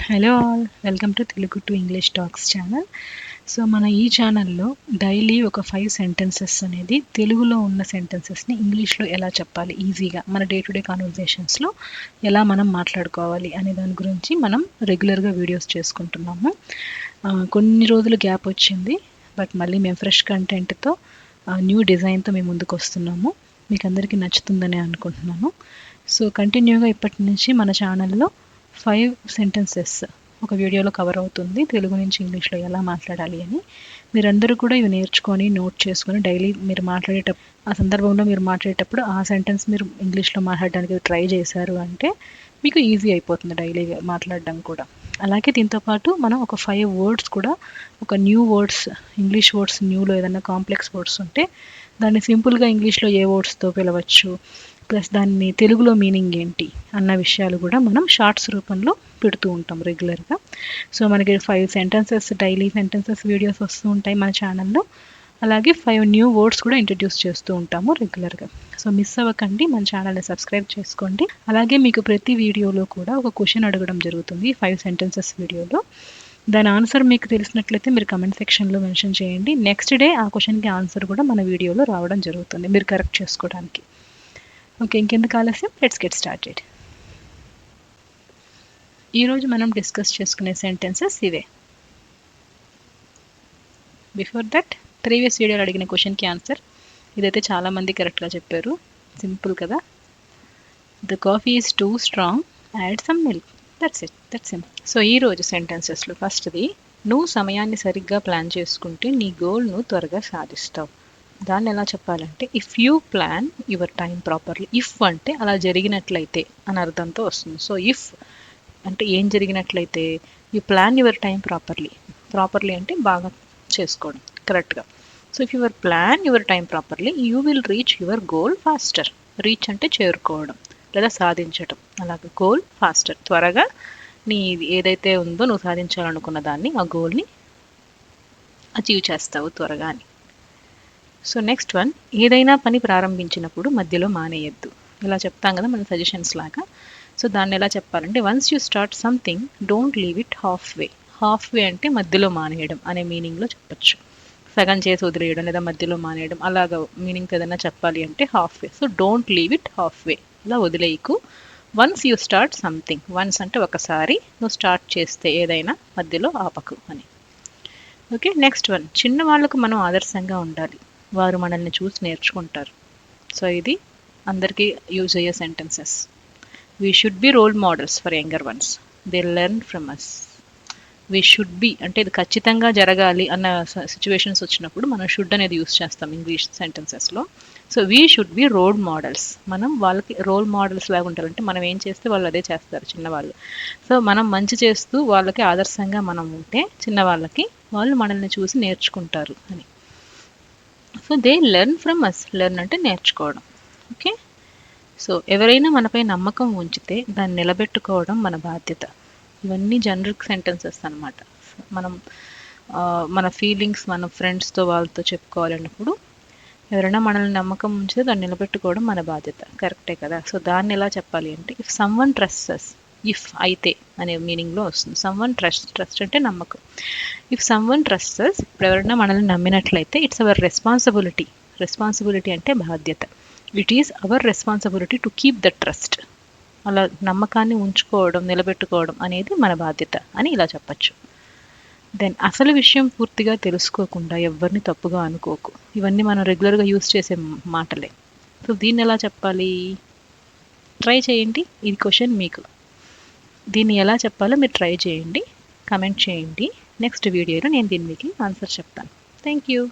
Hello all, welcome to Telugu to English talks channel. So మన ఈ ఛానల్లో డైలీ ఒక 5 సెంటెన్సెస్ అనేది తెలుగులో ఉన్న సెంటెన్సెస్ని ఇంగ్లీష్లో ఎలా చెప్పాలి ఈజీగా మన డే టు డే కాన్వర్జేషన్స్లో ఎలా మనం మాట్లాడుకోవాలి అనే దాని గురించి మనం రెగ్యులర్గా వీడియోస్ చేసుకుంటున్నాము. కొన్ని రోజులు గ్యాప్ వచ్చింది, బట్ మళ్ళీ మేము ఫ్రెష్ కంటెంట్తో న్యూ డిజైన్తో మేము ముందుకు వస్తున్నాము. మీకు అందరికీ నచ్చుతుందని అనుకుంటున్నాను. సో కంటిన్యూగా ఇప్పటి నుంచి మన ఛానల్లో 5 సెంటెన్సెస్ ఒక వీడియోలో కవర్ అవుతుంది, తెలుగు నుంచి ఇంగ్లీష్లో ఎలా మాట్లాడాలి అని. మీరందరూ కూడా ఇవి నేర్చుకొని నోట్ చేసుకొని డైలీ మీరు మాట్లాడేటప్పుడు ఆ సందర్భంలో మీరు మాట్లాడేటప్పుడు ఆ సెంటెన్స్ మీరు ఇంగ్లీష్లో మాట్లాడడానికి ట్రై చేశారు అంటే మీకు ఈజీ అయిపోతుంది డైలీ మాట్లాడడం కూడా. అలాగే దీంతోపాటు మనం ఒక 5 వర్డ్స్ కూడా, ఒక న్యూ వర్డ్స్, ఇంగ్లీష్ వర్డ్స్ న్యూలో ఏదైనా కాంప్లెక్స్ వర్డ్స్ ఉంటే దాన్ని సింపుల్గా ఇంగ్లీష్లో ఏ వర్డ్స్తో పిలవచ్చు, ప్లస్ దాన్ని తెలుగులో మీనింగ్ ఏంటి అన్న విషయాలు కూడా మనం షార్ట్స్ రూపంలో పెడుతూ ఉంటాం రెగ్యులర్గా. సో మనకి 5 సెంటెన్సెస్ డైలీ సెంటెన్సెస్ వీడియోస్ వస్తూ ఉంటాయి మన ఛానల్లో. అలాగే 5 న్యూ వర్డ్స్ కూడా ఇంట్రడ్యూస్ చేస్తూ ఉంటాము రెగ్యులర్గా. సో మిస్ అవ్వకండి, మన ఛానల్ని సబ్స్క్రైబ్ చేసుకోండి. అలాగే మీకు ప్రతి వీడియోలో కూడా ఒక క్వశ్చన్ అడగడం జరుగుతుంది 5 సెంటెన్సెస్ వీడియోలో. దాని ఆన్సర్ మీకు తెలిసినట్లయితే మీరు కమెంట్ సెక్షన్లో మెన్షన్ చేయండి. నెక్స్ట్ డే ఆ క్వశ్చన్కి ఆన్సర్ కూడా మన వీడియోలో రావడం జరుగుతుంది మీరు కరెక్ట్ చేసుకోవడానికి. ఓకే, ఇంకెందుకు ఆలస్యం, లెట్స్ గెట్ స్టార్టెడ్. ఈరోజు మనం డిస్కస్ చేసుకునే సెంటెన్సెస్ ఇవే. బిఫోర్ దట్ ప్రీవియస్ వీడియోలో అడిగిన క్వశ్చన్కి ఆన్సర్ ఇదైతే చాలామంది కరెక్ట్గా చెప్పారు. సింపుల్ కదా. The coffee is two strong, add some milk. That's it, that's simple. So ఈరోజు సెంటెన్సెస్లో ఫస్ట్ది, నువ్వు సమయాన్ని సరిగ్గా ప్లాన్ చేసుకుంటే నీ గోల్ను త్వరగా సాధిస్తావు. దాన్ని ఎలా చెప్పాలంటే, if you plan your time properly. If అంటే అలా జరిగినట్లయితే అని అర్థంతో వస్తుంది. సో ఇఫ్ అంటే ఏం జరిగినట్లయితే, you plan your time properly. Properly అంటే బాగా చేసుకోవడం, కరెక్ట్గా. So if your plan your time properly you will reach your goal faster. Reach అంటే చేరుకోవడం లేదా సాధించడం, అలాగే గోల్ ఫాస్టర్, త్వరగా నీ ఏదైతే ఉందో నువ్వు సాధించాలనుకున్న దాన్ని, ఆ గోల్ని అచీవ్ చేస్తావు త్వరగా అని. సో నెక్స్ట్ వన్, ఏదైనా పని ప్రారంభించినప్పుడు మధ్యలో మానేయద్దు. ఇలా చెప్తాం కదా మన సజెషన్స్ లాగా. సో దాన్ని ఎలా చెప్పాలంటే, once you start something don't leave it half way. Half వే అంటే మధ్యలో మానేయడం అనే మీనింగ్లో చెప్పచ్చు. సగం చేసి వదిలేయడం లేదా మధ్యలో మానేయడం, అలాగా మీనింగ్ ఏదైనా చెప్పాలి అంటే half way. So don't leave it half way, ఇలా వదిలేయకు. Once you start something, once అంటే ఒకసారి నువ్వు స్టార్ట్ చేస్తే ఏదైనా మధ్యలో ఆపకు అని. ఓకే, నెక్స్ట్ వన్, చిన్న వాళ్ళకు మనం ఆదర్శంగా ఉండాలి, వారు మనల్ని చూసి నేర్చుకుంటారు. సో ఇది అందరికీ యూజ్ అయ్యే sentences. We should be role models for younger ones, they learn from us. We should be అంటే ఇది ఖచ్చితంగా జరగాలి అన్న సిచ్యువేషన్స్ వచ్చినప్పుడు మనం షుడ్ అనేది యూజ్ చేస్తాం ఇంగ్లీష్ సెంటెన్సెస్లో. So we should be role models, మనం వాళ్ళకి రోల్ మోడల్స్ లాగా ఉంటారంటే మనం ఏం చేస్తే వాళ్ళు అదే చేస్తారు చిన్నవాళ్ళు. సో మనం మంచి చేస్తూ వాళ్ళకి ఆదర్శంగా మనం ఉంటే చిన్నవాళ్ళకి, వాళ్ళు మనల్ని చూసి నేర్చుకుంటారు అని. So they learn from us, learn అంటే నేర్చుకోవడం. ఓకే, సో ఎవరైనా మనపై నమ్మకం ఉంచితే దాన్ని నిలబెట్టుకోవడం మన బాధ్యత. ఇవన్నీ జనరిక్ సెంటెన్సెస్ అనమాట. మనం మన ఫీలింగ్స్ మన ఫ్రెండ్స్తో వాళ్ళతో చెప్పుకోవాలన్నప్పుడు ఎవరైనా మనల్ని నమ్మకం ఉంచితే దాన్ని నిలబెట్టుకోవడం మన బాధ్యత, కరెక్టే కదా. సో దాన్ని ఎలా చెప్పాలి అంటే, if someone trust us, if అయితే అనే మీనింగ్లో వస్తుంది. సమ్వన్ ట్రస్ట్, ట్రస్ట్ అంటే నమ్మకం. ఇఫ్ సమ్వన్ ట్రస్ట్ అస్, ఇప్పుడు ఎవరైనా మనల్ని నమ్మినట్లయితే ఇట్స్ అవర్ రెస్పాన్సిబిలిటీ. రెస్పాన్సిబిలిటీ అంటే బాధ్యత. It is our responsibility to keep the trust. అలా నమ్మకాన్ని ఉంచుకోవడం, నిలబెట్టుకోవడం అనేది మన బాధ్యత అని ఇలా చెప్పచ్చు. దెన్ అసలు విషయం పూర్తిగా తెలుసుకోకుండా ఎవరిని తప్పుగా అనుకోకు. ఇవన్నీ మనం రెగ్యులర్గా యూజ్ చేసే మాటలే. సో దీన్ని ఎలా చెప్పాలి, ట్రై చేయండి. ఇది క్వశ్చన్ మీకు, దీన్ని ఎలా చెప్పాలో మీరు ట్రై చేయండి, కమెంట్ చేయండి. నెక్స్ట్ వీడియోలో నేను దీనికి ఆన్సర్ చెప్తాను. Thank you.